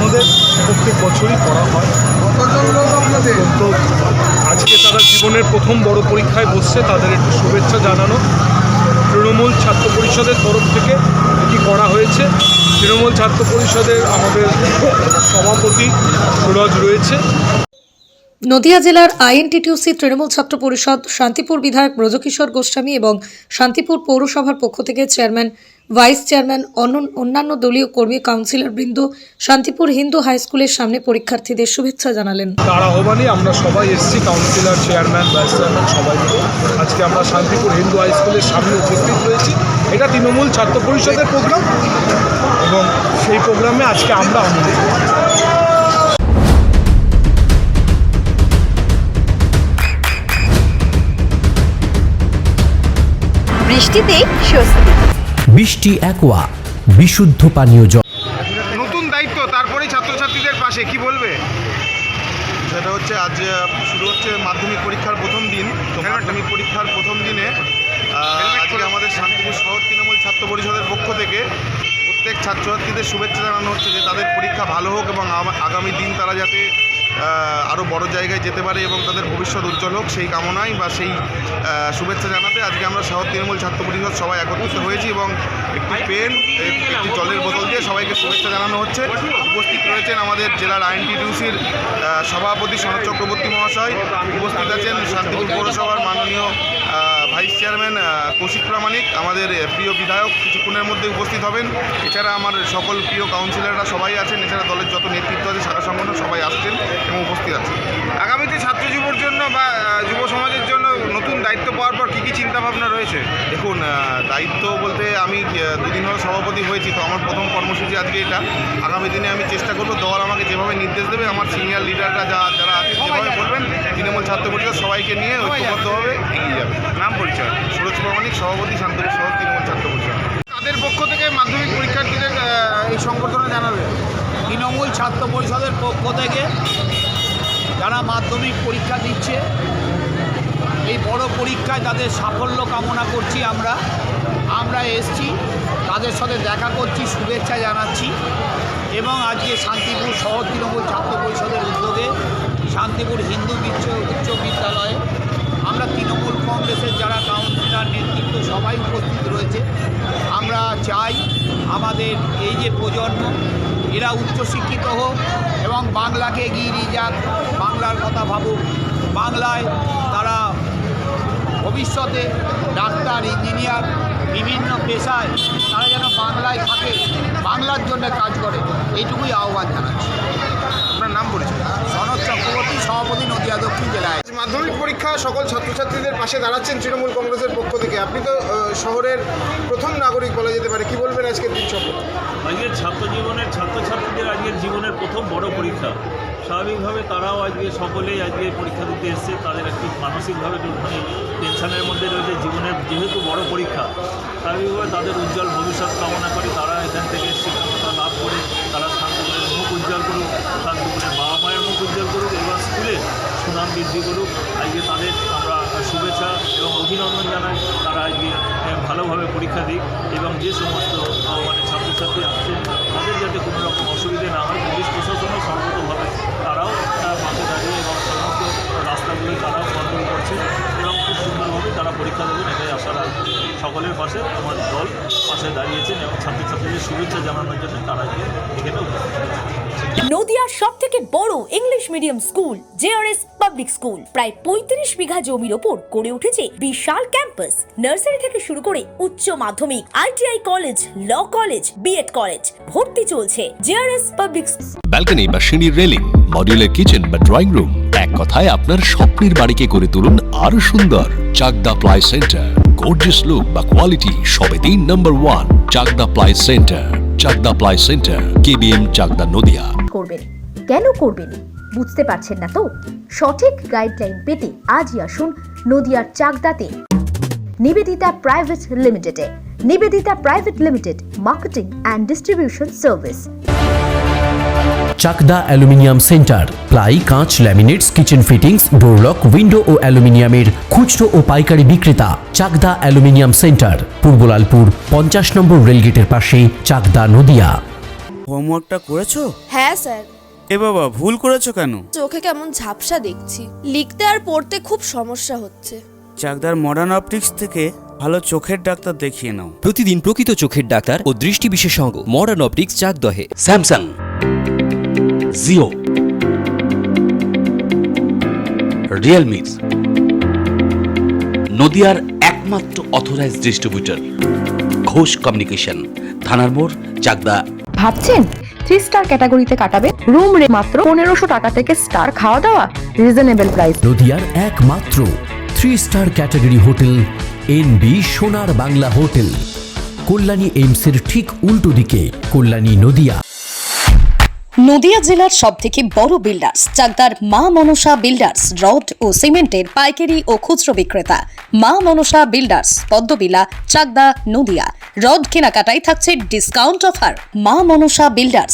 আমাদের প্রত্যেক বছরই করা হয়। তো আজকে তারা জীবনের প্রথম বড় পরীক্ষায় বসছে, তাদের একটু শুভেচ্ছা জানানো তৃণমূল ছাত্র পরিষদের তরফ থেকে এটি করা হয়েছে। তৃণমূল ছাত্র পরিষদের আমাদের সভাপতি সুরজ রয়েছে। নদিয়া জেলার আইএনটিটিউসি তৃণমূল ছাত্র পরিষদ, শান্তিপুর বিধায়ক ব্রজকিশোর গোস্বামী এবং শান্তিপুর পৌরসভার পক্ষ থেকে চেয়ারম্যান, ভাইস চেয়ারম্যান, অন্যান্য দলীয় কর্মী, কাউন্সিলর বৃন্দ শান্তিপুর হিন্দু হাই স্কুলের সামনে পরীক্ষার্থীদের শুভেচ্ছা জানালেন। তার আহ্বানে আমরা সবাই এসেছি, কাউন্সিলর, চেয়ারম্যান, ভাইস চেয়ারম্যান সবাই মিলে আজকে আমরা শান্তিপুর হিন্দু হাই স্কুলের সামনে উপস্থিত হয়েছি। এটা তৃণমূল ছাত্র পরিষদের প্রোগ্রাম এবং সেই প্রোগ্রামে আজকে আমরা আমন্ত্রিত। বৃষ্টিতে স্বস্তি। বৃষ্টি অ্যাকোয়া, বিশুদ্ধ পানীয় জল। নতুন দায়িত্ব, তারপরেই ছাত্রছাত্রীদের পাশে কি বলবে? সেটা হচ্ছে আজ শুরু হচ্ছে মাধ্যমিক পরীক্ষার প্রথম দিন। তো মাধ্যমিক পরীক্ষার প্রথম দিনে আজকে আমাদের শান্তিপুর শহর তৃণমূল ছাত্র পরিষদের পক্ষ থেকে প্রত্যেক ছাত্রছাত্রীদের শুভেচ্ছা জানানো হচ্ছে যে তাদের পরীক্ষা ভালো হোক এবং আগামী দিন তারা যাতে আরও বড় জায়গায় যেতে পারে এবং তাদের ভবিষ্যৎ উজ্জ্বল হোক, সেই কামনায় বা সেই শুভেচ্ছা জানাতে আজকে আমরা শহর তৃণমূল ছাত্র পরিষদ সবাই একত্রিত হয়েছি এবং একটি পেন, একটি জলের বোতল দিয়ে সবাইকে শুভেচ্ছা জানানো হচ্ছে। উপস্থিত রয়েছেন আমাদের জেলার আইএনটিটিউসির সভাপতি সনদ চক্রবর্তী মহাশয়, উপস্থিত আছেন শান্তিপুর পৌরসভার মাননীয় ভাইস চেয়ারম্যান কৌশিক প্রামাণিক, আমাদের প্রিয় বিধায়ক কিছুক্ষণের মধ্যে উপস্থিত হবেন। এছাড়া আমার সকল প্রিয় কাউন্সিলররা সবাই আছেন, এছাড়া দলের যত নেতৃত্ব আছে, শাখা সংগঠন সবাই আসছেন এবং উপস্থিত আছেন। আগামীতে ছাত্র যুবর জন্য বা যুব সমাজের জন্য নতুন দায়িত্ব পাওয়ার পর কী কী চিন্তাভাবনা রয়েছে? দেখুন, দায়িত্ব বলতে আমি দুদিন হলো সভাপতি হয়েছি, তো আমার প্রথম কর্মসূচি আজকে এটা। আগামী দিনে আমি চেষ্টা করব দল আমাকে যেভাবে নির্দেশ দেবে, আমার সিনিয়র লিডাররা যারা আছে যেভাবে বলবেন, তৃণমূল ছাত্র পরিষদ সবাইকে নিয়ে ঐক্যবদ্ধভাবে এগিয়ে যাবে। নাম পরিচয়? সুরজ প্রামাণিক, সভাপতি, শান্তিপুর শহর তৃণমূল ছাত্র পরিষদ। তাদের পক্ষ থেকে মাধ্যমিক পরীক্ষার্থীদের এই সংবর্ধনা জানাবে। তৃণমূল ছাত্র পরিষদের পক্ষ থেকে যারা মাধ্যমিক পরীক্ষা দিচ্ছে, এই বড় পরীক্ষায় তাদের সাফল্য কামনা করছি। আমরা এসছি, তাদের সাথে দেখা করছি, শুভেচ্ছা জানাচ্ছি এবং আজকে শান্তিপুর শহর তৃণমূল ছাত্র পরিষদের উদ্যোগে শান্তিপুর হিন্দু উচ্চ বিদ্যালয়ে আমরা তৃণমূল কংগ্রেসের যারা কাউন্সিলর, নেতৃত্ব সবাই উপস্থিত রয়েছে। আমরা চাই আমাদের এই যে প্রজন্ম, এরা উচ্চশিক্ষিত হোক এবং বাংলাকে এগিয়ে নিয়ে যাক, বাংলার কথা ভাবুক, বাংলায় তারা ভবিষ্যতে ডাক্তার, ইঞ্জিনিয়ার, বিভিন্ন পেশায় তারা যেন বাংলায় থাকে, বাংলার জন্য কাজ করে, এইটুকুই আহ্বান জানাচ্ছি। আপনার নাম পরিচয়? সনদ চক্রবর্তী, সভাপতি, নদিয়া দক্ষিণ জেলায়। মাধ্যমিক পরীক্ষা সকল ছাত্রছাত্রীদের পাশে দাঁড়াচ্ছেন তৃণমূল কংগ্রেসের পক্ষ থেকে। আপনি তো শহরের প্রথম নাগরিক বলা যেতে পারে, কি বলবেন আজকের দিন সম্পর্কে? আজকের ছাত্রছাত্রীদের আজকের জীবনের প্রথম বড় পরীক্ষা। স্বাভাবিকভাবে তারাও আজকে সকলেই আজকে পরীক্ষা দিতে এসছে। তাদের একটু মানসিকভাবে টেনশনের মধ্যে রয়েছে, জীবনের যেহেতু বড় পরীক্ষা। স্বাভাবিকভাবে তাদের উজ্জ্বল ভবিষ্যৎ কামনা করে তারা এখান থেকে শিক্ষকতা লাভ করে তারা শান্তিপুরের মুখ উজ্জ্বল করুক, শান্তিপুরের বাবা মায়ের মুখ উজ্জ্বল করুক এবং স্কুলে সুনাম বৃদ্ধি করুক। আজকে তাদের আমরা শুভেচ্ছা এবং অভিনন্দন জানাই। তারা আজকে ভালোভাবে পরীক্ষা দিক এবং যে সমস্ত ছাত্রছাত্রী আসছেন তাদের যাতে কোনো রকম অসুবিধে না হয়, পুলিশ প্রশাসনও সর্বতভাবে তারাও পাশে দাঁড়িয়ে এবং সমস্ত রাস্তাগুলি তারাও কন্ট্রোল করছে এবং খুব সুন্দরভাবে তারা পরীক্ষা দেবেন, এটাই আশা রাখছি। সকলের পাশে আমার দল পাশে দাঁড়িয়েছেন এবং ছাত্রছাত্রীদের শুভেচ্ছা জানানোর জন্য তারা এখানে নদিয়ার সবথেকে বড় English medium school JRS public school প্রায় ৩৫ বিঘা জমির ওপর গড়ে উঠেছে বিশাল ক্যাম্পাস। নার্সারি থেকে শুরু করে উচ্চ মাধ্যমিক, ITI college, law college, BEd college, ভর্তি চলছে জেআরএস পাবলিক। ব্যালকনি বা সিঁড়ির রেলিং, মডিউলার কিচেন বা ড্রয়িং রুম, এক কথায় আপনার স্বপ্নের বাড়িকে করে তুলুন আরো সুন্দর। Chakdah ply centre, gorgeous look বা কোয়ালিটি সবে ৩ number 1 Chakdah ply centre. Chakdah ply centre, KBM, Chakdah, Nadia. করবেন কেন করবেন বুঝতে পারছেন না তো? সঠিক গাইডলাইন পেতে আজই আসুন নদিয়ার চাকদাতে নিবেদিতা প্রাইভেট লিমিটেডে। Nivedita private limited, marketing and distribution service. Chakdaha aluminium centre, ply, কাঁচ, laminates, kitchen fittings, door lock, window ও অ্যালুমিনিয়ামের খুচরো ও পাইকারি বিক্রেতা। চাকদা অ্যালুমিনিয়াম সেন্টার, পূর্ব লালপুর 50 নম্বর রেলগেটের পাশে, চাকদা, নদিয়া। হোমওয়ার্কটা করেছো? হ্যাঁ স্যার। এ বাবা, ভুল করেছো কেন? চোখে কেমন ঝাপসা দেখছি, লিখতে আর পড়তে খুব সমস্যা হচ্ছে। চাকদার মডার্ন অপটিক্স থেকে ভালো চোখের ডাক্তার দেখিয়ে নাও। প্রতিদিন প্রকৃত চোখের ডাক্তার ও দৃষ্টি বিশেষজ্ঞ মডার্ন অপটিক্স চাকদহে। স্যামসাং, জিও, রিয়েলমি, নদিয়ার একমাত্র অথরাইজড ডিস্ট্রিবিউটর ঘোষ কমিউনিকেশন, থানার মোড়, চাকদা। ভাবছেন 3 স্টার ক্যাটাগরিতে কাটাবে? রুম রে মাত্র 1500 টাকা থেকে স্টার, খাওয়া দাওয়া রিজনেবল প্রাইস। নদিয়ার একমাত্র 3 স্টার ক্যাটাগরি হোটেল এনবি সোনার বাংলা হোটেল, কল্যাণী এইমসের ঠিক উল্টো দিকে, কল্যাণী নদিয়া। নদিয়া জেলার সবথেকে বড় বিল্ডার্স চাকদার মা মনসা বিল্ডার্স, রড ও সিমেন্টের পাইকারি ও খুচরো বিক্রেতা। মা মনসা বিল্ডার্স, পদ্মবিলা, চাকদা, নদিয়া। রড কেনাকাটায় থাকছে ডিসকাউন্ট অফার। মা মনসা বিল্ডার্স।